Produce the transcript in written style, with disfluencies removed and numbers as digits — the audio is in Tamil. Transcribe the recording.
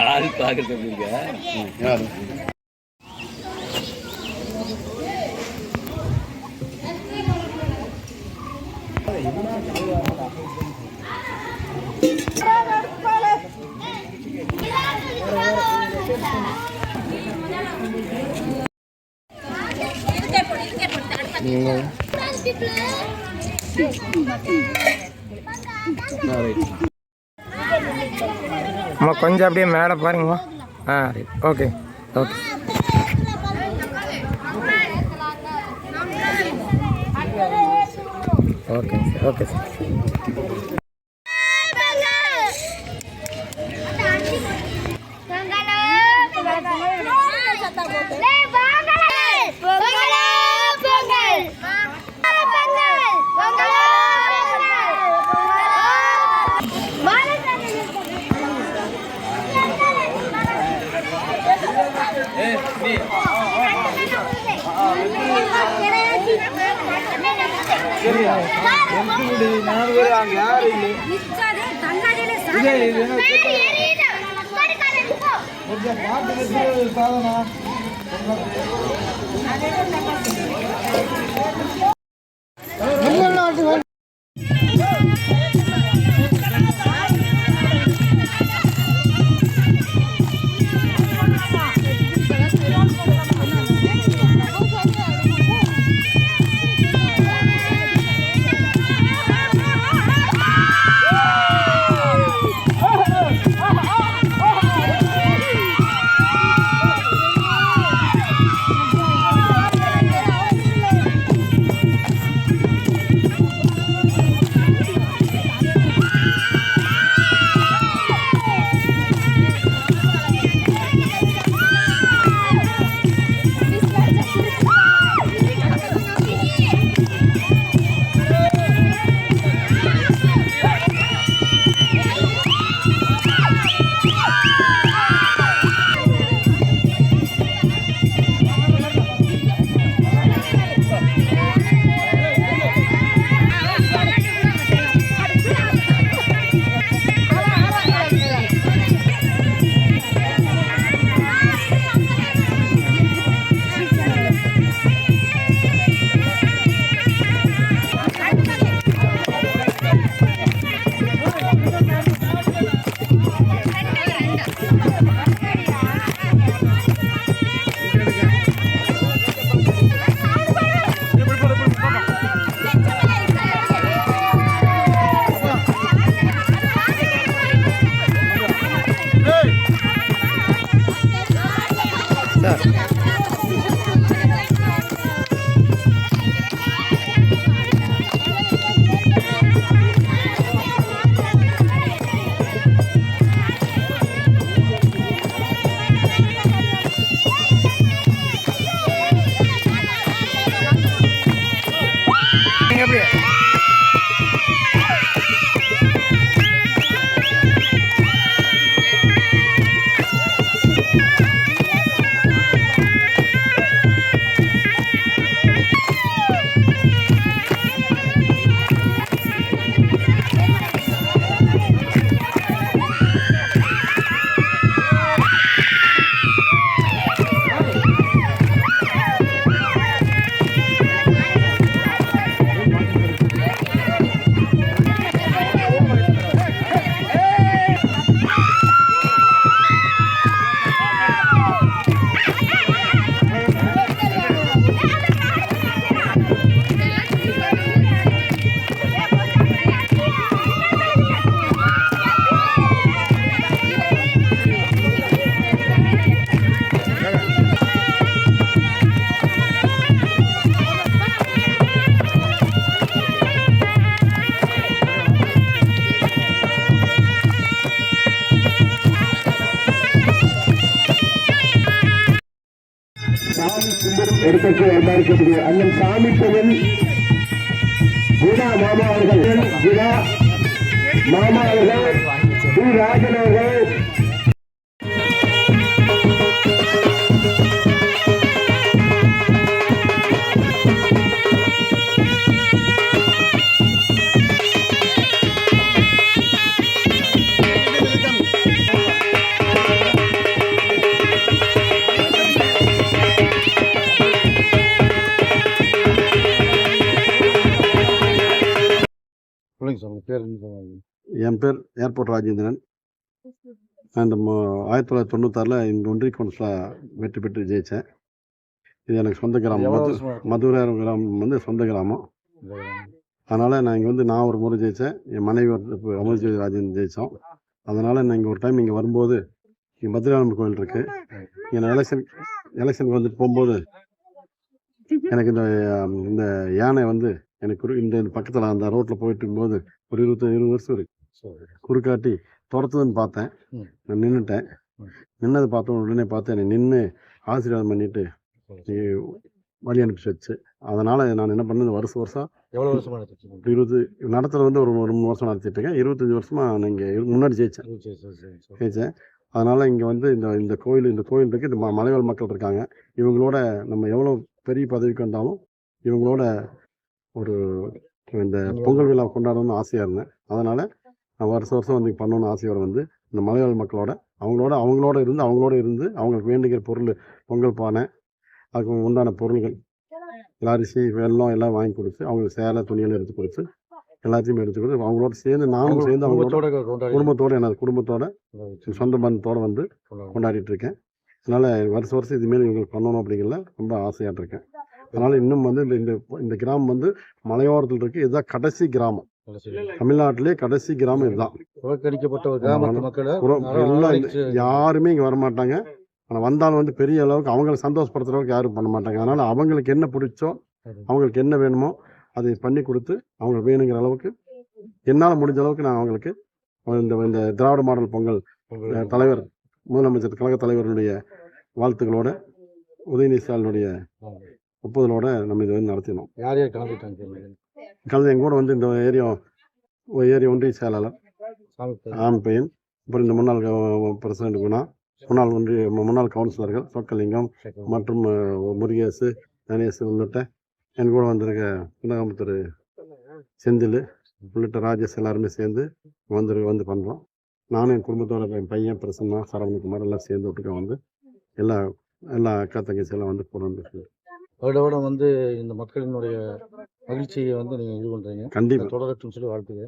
ஆள் பார்க்கறது எப்படிங்க யாரு அம்மா கொஞ்சம் அப்படியே மேலே பாருங்கம்மா. Right, okay okay. Okay sir, okay sir. எடுக்கக்கூடிய அன்பார்க்கக்கூடிய அண்ணன் சாமி கோவில் குணா மாமா அவர்கள், குணா மாமா அவர்கள், டி ராஜன் அவர்கள், என் பேர் ஏர்போர்ட் ராஜேந்திரன். நான் இந்த 1996 இந்த ஒன்றிய கவுன்சிலாக வெற்றி பெற்று ஜெயித்தேன். இது எனக்கு சொந்த கிராமம். மதுரை கிராமம் வந்து சொந்த கிராமம். அதனால் நான் இங்கே வந்து நான் ஒரு முறை ஜெயித்தேன். என் மனைவி இப்போ அமர்ஜோதி ராஜேந்திரன் ஜெயித்தோம். அதனால் நான் இங்கே ஒரு டைம் இங்கே வரும்போது இங்கே பத்ரிநாபன் கோயில் இருக்குது. இங்கே நான் எலெக்ஷனுக்கு வந்துட்டு போகும்போது எனக்கு இந்த யானை வந்து எனக்கு இந்த பக்கத்தில் அந்த ரோட்டில் போயிட்டு இருக்கும்போது ஒரு 20 வருஷம் இருக்கு குறுக்காட்டி துரத்துதுன்னு பார்த்தேன். நான் நின்றுட்டேன். நின்னதை பார்த்த உடனே பார்த்து என்னை நின்று ஆசீர்வாதம் பண்ணிட்டு வழி அனுப்பிச்சு வச்சு. அதனால் நான் என்ன பண்ணேன், வருஷம் எவ்வளோ வருஷமா 20 நடத்துறது வந்து ஒரு 3 வருஷம் நடத்திட்டு இருக்கேன். 25 வருஷமாக நான் இங்கே முன்னாடி ஜெயித்தேன். அதனால் இங்கே வந்து இந்த கோயில் இருக்குது. இந்த மலைவாழ் மக்கள் இருக்காங்க. இவங்களோட நம்ம எவ்வளோ பெரிய பதவிக்கு வந்தாலும் இவங்களோட ஒரு இந்த பொங்கல் விழா கொண்டாடணும்னு ஆசையாக இருந்தேன். அதனால் நான் வருஷம் வந்து பண்ணணும்னு ஆசையோடு வந்து இந்த மலைவாழ் மக்களோட அவங்களோட இருந்து அவங்களுக்கு வேண்டிக்கிற பொருள் பொங்கல் பானை, அதுக்கு உண்டான பொருள்கள் அரிசி வெல்லம் எல்லாம் வாங்கி கொடுத்து அவங்களுக்கு சேலை துணியெல்லாம் எடுத்து கொடுத்து எல்லாத்தையும் எடுத்து கொடுத்து அவங்களோட சேர்ந்து நானும் சேர்ந்து அவங்களோட குடும்பத்தோட சொந்த பந்தத்தோடு வந்து கொண்டாடிட்டு இருக்கேன். அதனால் வருஷம் இதுமாரி இவங்களுக்கு பண்ணணும் அப்படிங்கிறத ரொம்ப ஆசையாக இருக்கேன். அதனால் இன்னும் வந்து இந்த கிராமம் வந்து மலையோரத்தில் இருக்குது. இதுதான் கடைசி கிராமம், தமிழ்நாட்டிலே கடைசி கிராமம் இதுதான். யாருமே இங்கே வரமாட்டாங்க. ஆனால் வந்தாலும் வந்து பெரிய அளவுக்கு அவங்களை சந்தோஷப்படுத்துற அளவுக்கு யாரும் பண்ண மாட்டாங்க. அதனால் அவங்களுக்கு என்ன பிடிச்சோ அவங்களுக்கு என்ன வேணுமோ அதை பண்ணி கொடுத்து அவங்களுக்கு வேணுங்கிற அளவுக்கு என்னால் முடிஞ்ச அளவுக்கு நான் அவங்களுக்கு இந்த திராவிட மாடல் பொங்கல் தலைவர் முதலமைச்சர் கழக தலைவருடைய வாழ்த்துக்களோட உதயநிதி ஸ்டாலினுடைய ஒப்புதலோட நம்ம இதை வந்து நடத்தினோம். யார் யார் கலந்து எங்கூட வந்து இந்த ஏரியா ஒன்றிய செயலாளர் ஆம்பையன், அப்புறம் இந்த முன்னாள் பிரசிடண்ட் குணா, முன்னாள் கவுன்சிலர்கள் சொக்கலிங்கம் மற்றும் முருகேசு கணேசு உள்ளிட்ட என் கூட வந்திருக்க குணகாமத்தூர் செந்தில் உள்ளிட்ட ராஜேஷ் எல்லாருமே சேர்ந்து வந்து பண்ணுறோம். நானும் என் குடும்பத்தோட என் பையன் பிரசன்னா சரவணகுமார் எல்லாம் சேர்ந்து விட்டுக்க வந்து எல்லா அக்கா தங்கச்சியெல்லாம் வந்து போகிறோம். வருடம் வந்து இந்த மக்களினுடைய மகிழ்ச்சியை வந்து நீங்கள் இது பண்ணுறீங்க. கண்டிப்பாக தொடரட்டும்னு சொல்லி வாழ்த்துக்கிறேன்.